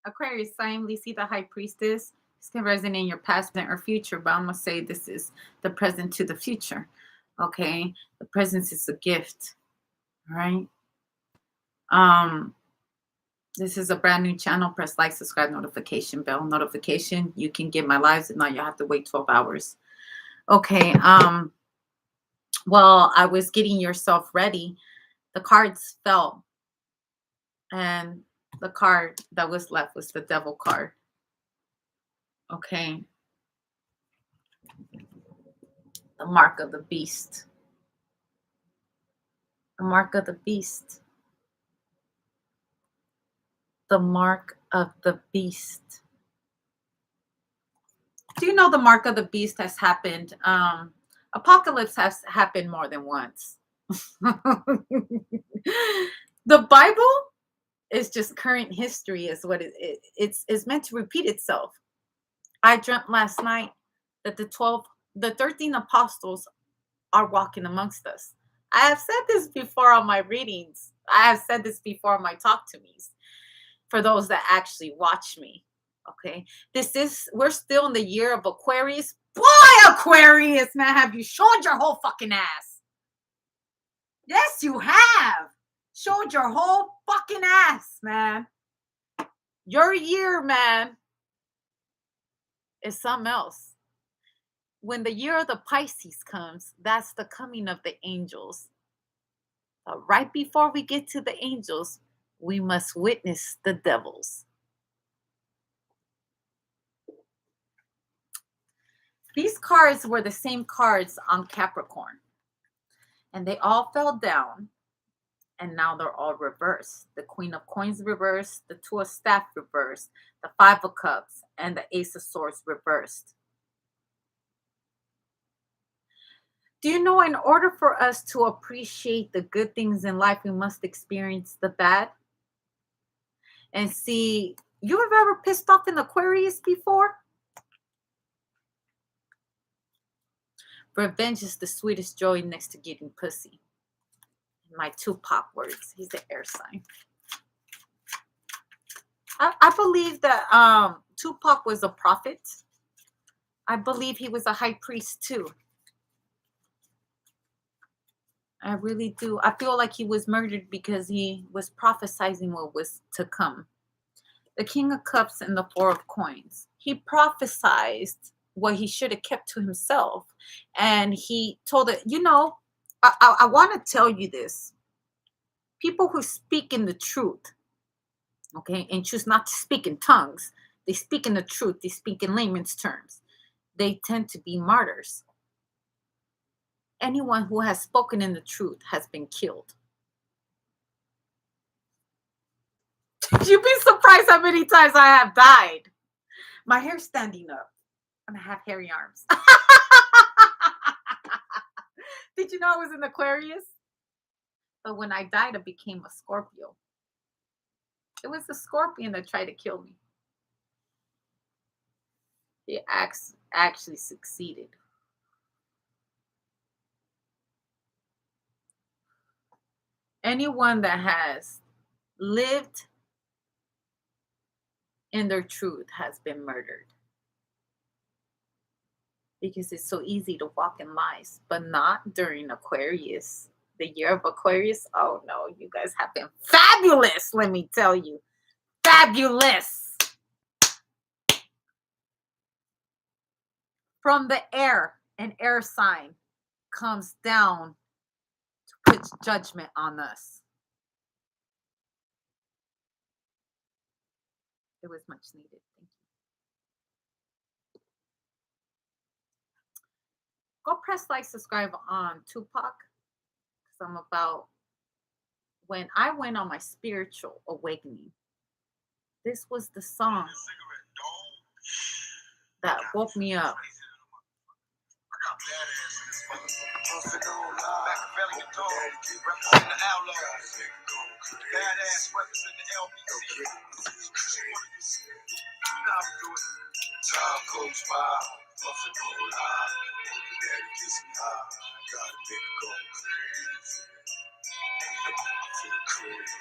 Aquarius, silently see the high priestess. This can resonate in your past, present, or future, but I'm going to say this is the present to the future. Okay? The present is a gift. All right? This is a brand new channel. Press like, subscribe, notification bell. Notification. You can get my lives, and now you have to wait 12 hours. Okay. Well, I was getting yourself ready. The cards fell. And the card that was left was the devil card. Okay. The mark of the beast. The mark of the beast. The mark of the beast. Do you know the mark of the beast has happened? Apocalypse has happened more than once. The Bible is just current history, is what it's meant to repeat itself. I dreamt last night that the 13 apostles are walking amongst us. I have said this before on my readings. I have said this before on my talk to me's. For those that actually watch me. Okay. We're still in the year of Aquarius. Boy, Aquarius, man, have you shown your whole fucking ass? Yes, you have. Showed your whole fucking ass, man. Your year, man, is something else. When the year of the Pisces comes, that's the coming of the angels. But right before we get to the angels, we must witness the devils. These cards were the same cards on Capricorn. And they all fell down. And now they're all reversed. The Queen of Coins reversed, the Two of Staff reversed, the Five of Cups, and the Ace of Swords reversed. Do you know, in order for us to appreciate the good things in life, we must experience the bad? And see, you have ever pissed off an Aquarius before? Revenge is the sweetest joy next to getting pussy. My Tupac words. He's an air sign. I believe that Tupac was a prophet. I believe he was a high priest too. I really do. I feel like he was murdered because he was prophesizing what was to come. The King of Cups and the Four of Coins. He prophesied what he should have kept to himself. And he told it, you know, I want to tell you this. People who speak in the truth, okay, and choose not to speak in tongues, they speak in the truth, they speak in layman's terms. They tend to be martyrs. Anyone who has spoken in the truth has been killed. You'd be surprised how many times I have died. My hair's standing up and I have hairy arms. Did you know I was an Aquarius? But when I died, I became a Scorpio. It was the scorpion that tried to kill me. It actually succeeded. Anyone that has lived in their truth has been murdered. Because it's so easy to walk in lies, but not during Aquarius. The year of Aquarius, oh no, you guys have been fabulous, let me tell you. Fabulous. From the air, an air sign comes down to put judgment on us. It was much needed. Thank you. Go press like, subscribe on Tupac. Because I'm about, when I went on my spiritual awakening, this was the song that woke me up. Time goes by, nothing no lie. Daddy gets me high, got a nigga going crazy. Feel crazy.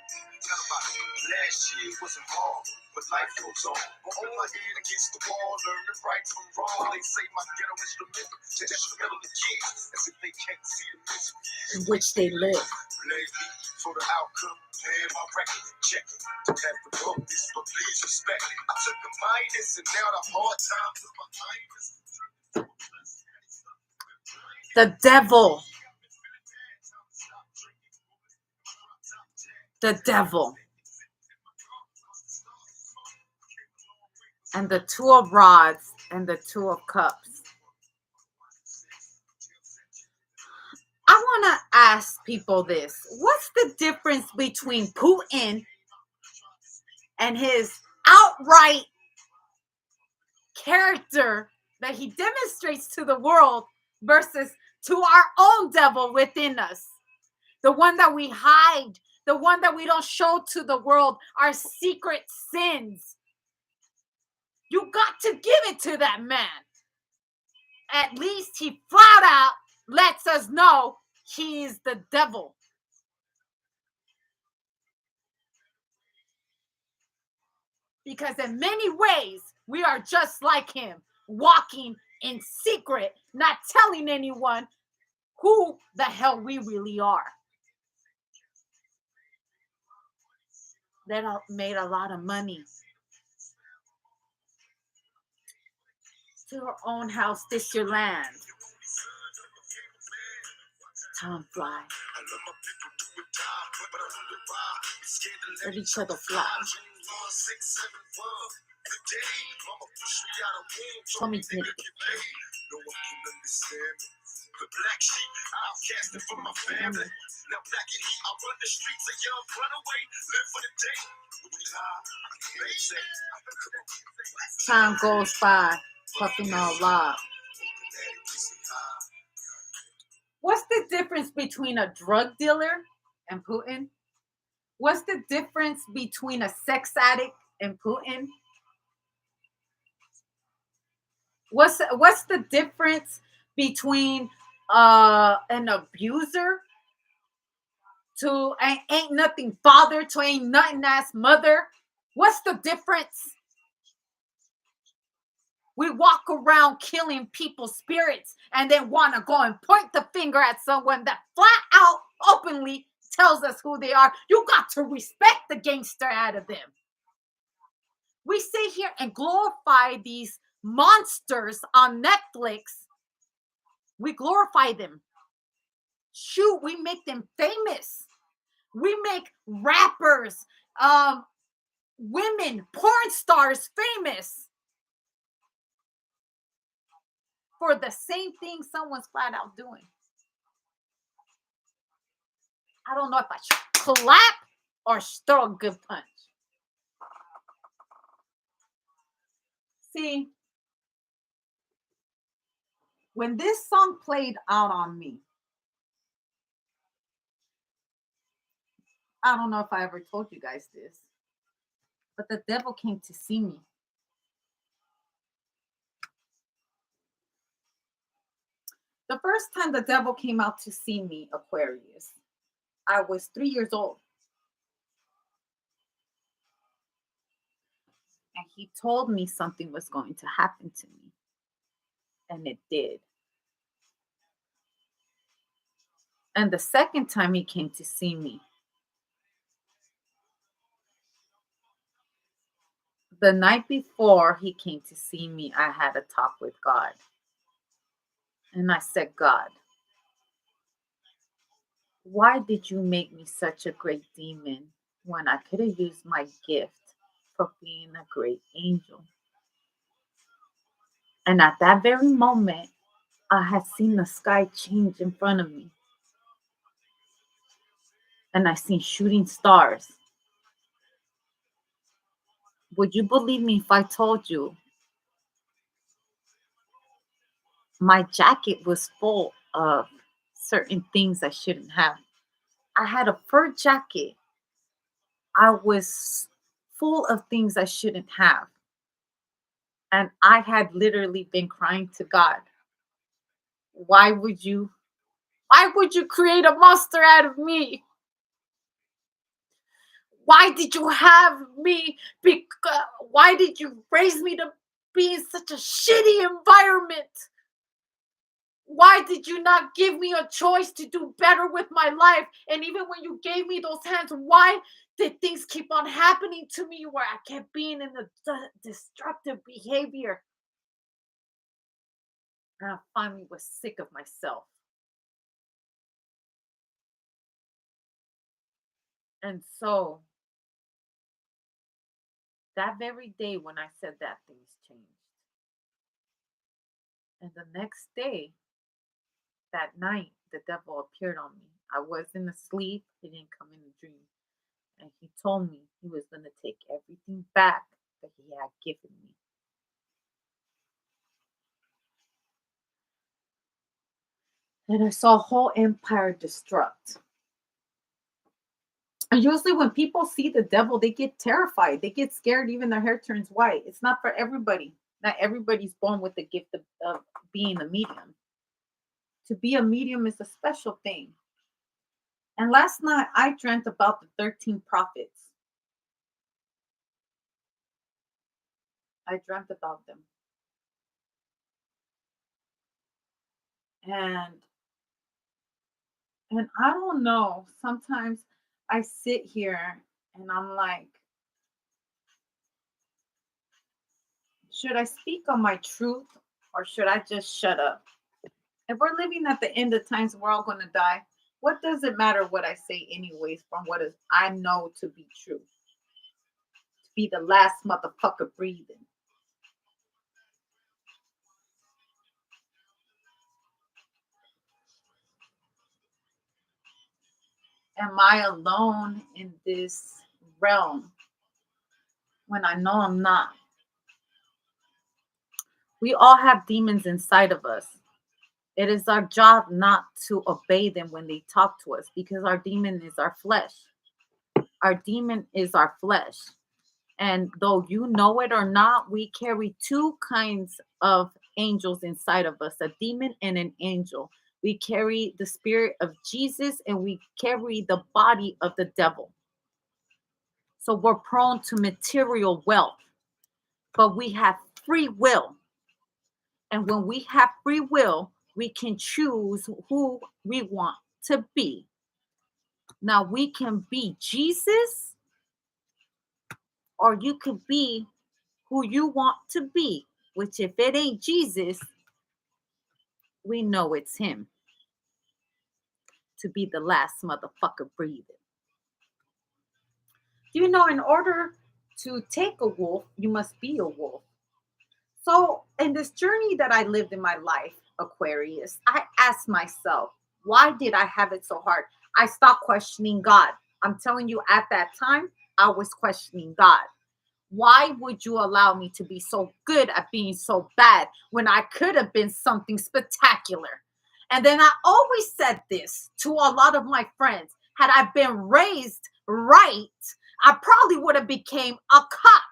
Tell about it. Last year wasn't hard, but life goes on. Bumping my head against the wall, learning right from wrong. They say my ghetto instrumental to instrumental the kids, as if they can't see the misery in which they live. blame me for the outcome. Paying my record, check it. Don't have to vote this, but please respect it. I took a minus, and now the hard times are behind us. The devil. The devil. And the two of rods and the two of cups. I want to ask people this. What's the difference between Putin and his outright character that he demonstrates to the world versus to our own devil within us? The one that we hide, the one that we don't show to the world, our secret sins. You got to give it to that man. At least he flat out lets us know he is the devil. Because in many ways, we are just like him, walking in secret, not telling anyone who the hell we really are. That made a lot of money. To your own house, this your land. Time fly. Let each other fly. Tell me, Nick. The black sheep, outcasted from my family. Now back in heat, I run the streets, a young runaway, live for the day. Time goes by, puffing all loud. What's the difference between a drug dealer and Putin? What's the difference between a sex addict and Putin? What's the difference between an abuser to ain't nothing father to ain't nothing ass mother? What's the difference? We walk around killing people's spirits and then want to go and point the finger at someone that flat out openly tells us who they are. You got to respect the gangster out of them. We sit here and glorify these monsters on Netflix. We glorify them. Shoot, we make them famous. We make rappers, women, porn stars famous for the same thing someone's flat out doing. I don't know if I should clap or throw a good punch. See, when this song played out on me, I don't know if I ever told you guys this, but the devil came to see me. The first time the devil came out to see me, Aquarius, I was 3 years old. And he told me something was going to happen to me. And it did. And the second time he came to see me, the night before he came to see me, I had a talk with God. And I said, God, why did you make me such a great demon when I could have used my gift for being a great angel? And at that very moment, I had seen the sky change in front of me. And I seen shooting stars. Would you believe me if I told you my jacket was full of certain things I shouldn't have? I had a fur jacket. I was full of things I shouldn't have. And I had literally been crying to God. Why would you create a monster out of me? Why did you have me? Why did you raise me to be in such a shitty environment? Why did you not give me a choice to do better with my life? And even when you gave me those hands, why did things keep on happening to me where I kept being in the destructive behavior? And I finally was sick of myself. And so that very day when I said that, things changed. And the next day, that night, the devil appeared on me. I wasn't asleep. He didn't come in a dream. And he told me he was going to take everything back that he had given me. And I saw a whole empire destruct. And usually when people see the devil, they get terrified. They get scared. Even their hair turns white. It's not for everybody. Not everybody's born with the gift of being a medium. To be a medium is a special thing. And last night I dreamt about the 13 prophets. I dreamt about them. And I don't know. Sometimes I sit here and I'm like, should I speak on my truth or should I just shut up? If we're living at the end of times, we're all going to die. What does it matter what I say, anyways, from what is I know to be true? To be the last motherfucker breathing. Am I alone in this realm when I know I'm not? We all have demons inside of us. It is our job not to obey them when they talk to us because our demon is our flesh. Our demon is our flesh. And though you know it or not, we carry two kinds of angels inside of us, a demon and an angel. We carry the spirit of Jesus and we carry the body of the devil. So we're prone to material wealth, but we have free will. And when we have free will, we can choose who we want to be. Now, we can be Jesus, or you could be who you want to be, which, if it ain't Jesus, we know it's him to be the last motherfucker breathing. Do you know in order to take a wolf, you must be a wolf? So, in this journey that I lived in my life, Aquarius, I asked myself, why did I have it so hard? I stopped questioning God. I'm telling you, at that time, I was questioning God. Why would you allow me to be so good at being so bad when I could have been something spectacular? And then I always said this to a lot of my friends. Had I been raised right, I probably would have became a cop.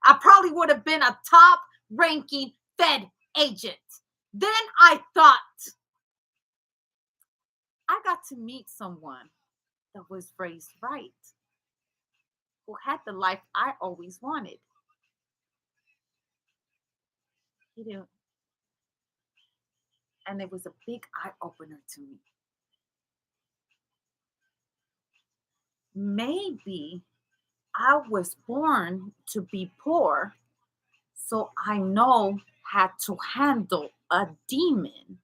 I probably would have been a top ranking Fed agent. Then I thought, I got to meet someone that was raised right, who had the life I always wanted. He didn't, and it was a big eye opener to me. Maybe I was born to be poor, so I know how to handle a demon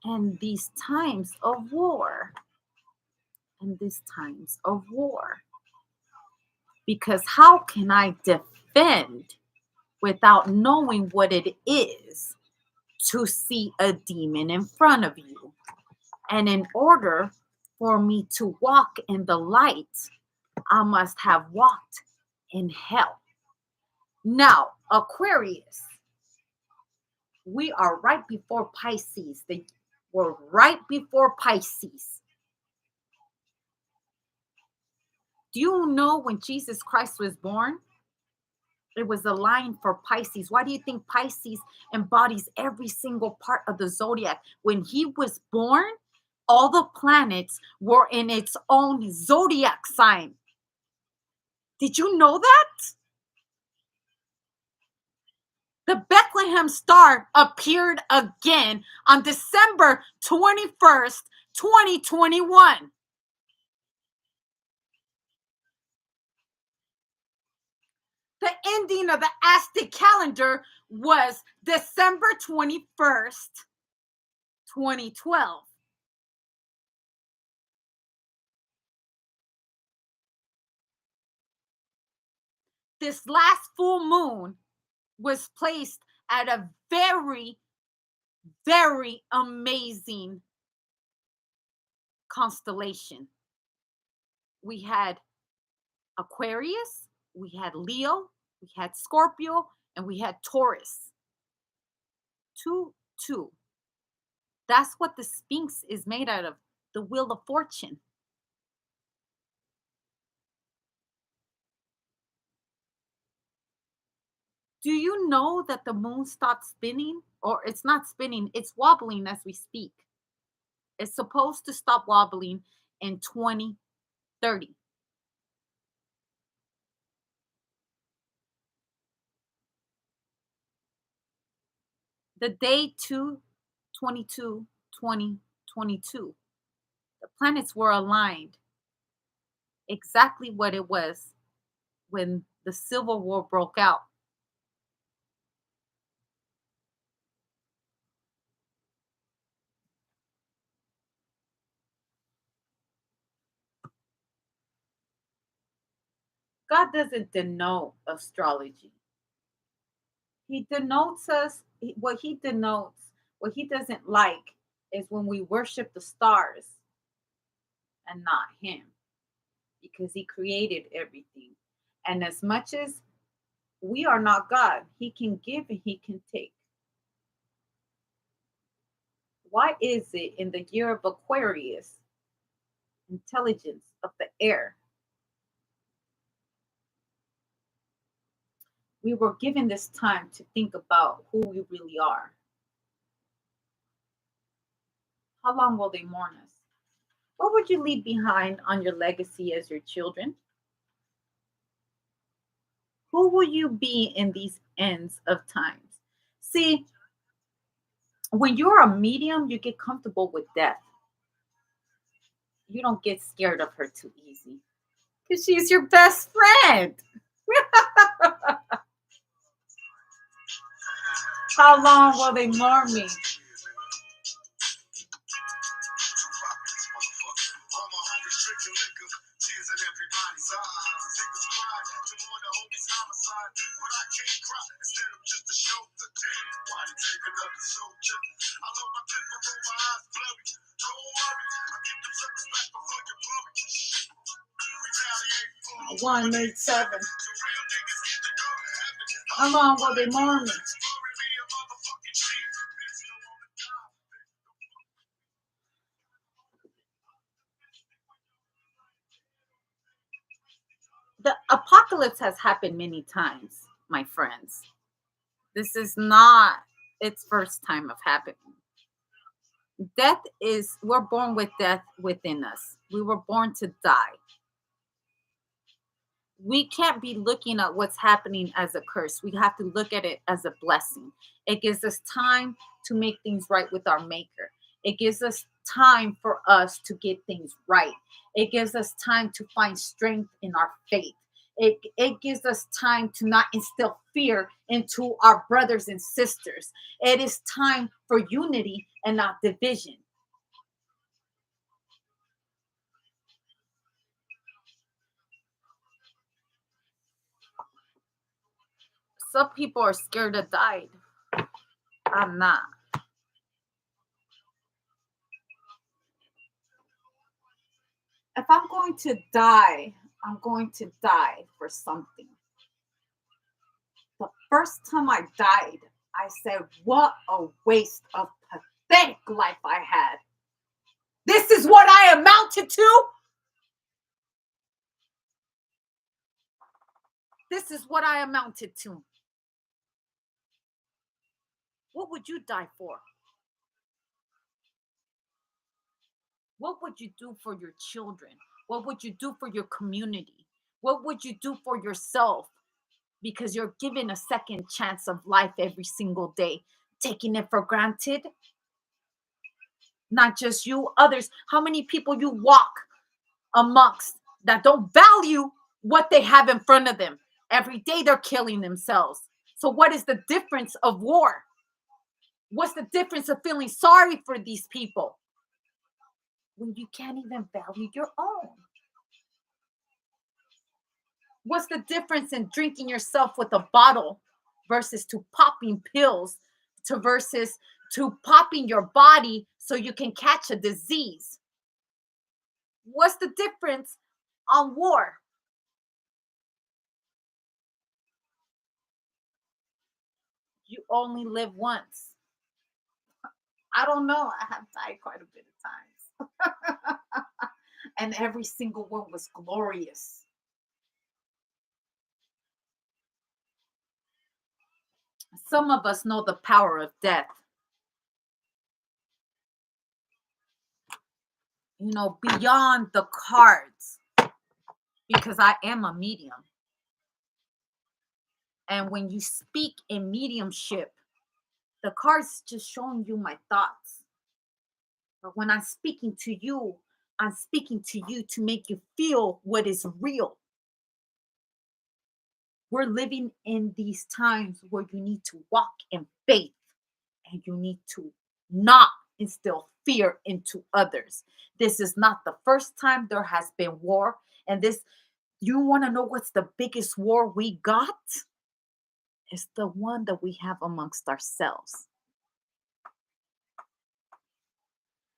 in these times of war. In these times of war. Because how can I defend without knowing what it is to see a demon in front of you? And in order for me to walk in the light, I must have walked in hell. Now, Aquarius, we are right before Pisces. We're right before Pisces. Do you know when Jesus Christ was born? It was a line for Pisces. Why do you think Pisces embodies every single part of the zodiac? When he was born, All the planets were in its own zodiac sign. Did you know that? The Bethlehem star appeared again on December 21st, 2021. The ending of the Aztec calendar was December 21st, 2012. This last full moon was placed at a very, very amazing constellation. We had Aquarius, we had Leo, we had Scorpio, and we had Taurus. 2 2. That's what the Sphinx is made out of, the Wheel of Fortune. Do you know that the moon stopped spinning? Or it's not spinning, it's wobbling as we speak. It's supposed to stop wobbling in 2030. The day 2/22/2022, the planets were aligned exactly what it was when the Civil War broke out. God doesn't denote astrology. He denotes us, what he doesn't like is when we worship the stars and not him, because he created everything. And as much as we are not God, he can give and he can take. Why is it in the year of Aquarius, intelligence of the air, we were given this time to think about who we really are? How long will they mourn us? What would you leave behind on your legacy as your children? Who will you be in these ends of times? See, when you're a medium, you get comfortable with death. You don't get scared of her too easy because she's your best friend. How long will they mourn me? One eight seven. How long will they mourn me? The apocalypse has happened many times, my friends. This is not its first time of happening. Death is, we're born with death within us. We were born to die. We can't be looking at what's happening as a curse. We have to look at it as a blessing. It gives us time to make things right with our maker. It gives us time for us to get things right. It gives us time to find strength in our faith. It gives us time to not instill fear into our brothers and sisters. It is time for unity and not division. Some people are scared to die. I'm not. If I'm going to die, I'm going to die for something. The first time I died, I said, what a waste of pathetic life I had. This is what I amounted to. This is what I amounted to. What would you die for? What would you do for your children? What would you do for your community? What would you do for yourself? Because you're given a second chance of life every single day. Taking it for granted, not just you, others. How many people you walk amongst that don't value what they have in front of them? Every day they're killing themselves. So, what is the difference of war? What's the difference of feeling sorry for these people when you can't even value your own? What's the difference in drinking yourself with a bottle versus to popping pills to versus to popping your body so you can catch a disease? What's the difference on war? You only live once. I don't know. I have died quite a bit of times. And every single one was glorious. Some of us know the power of death, beyond the cards, because I am a medium. And when you speak in mediumship, the cards just showing you my thoughts. But when I'm speaking to you, I'm speaking to you to make you feel what is real. We're living in these times where you need to walk in faith and you need to not instill fear into others. This is not the first time there has been war. And this, you want to know what's the biggest war we got? It's the one that we have amongst ourselves.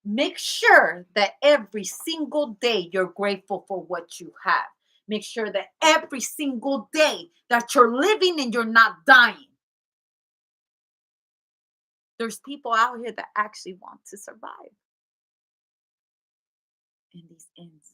Make sure that every single day you're grateful for what you have. Make sure that every single day that you're living and you're not dying. There's people out here that actually want to survive in these ends.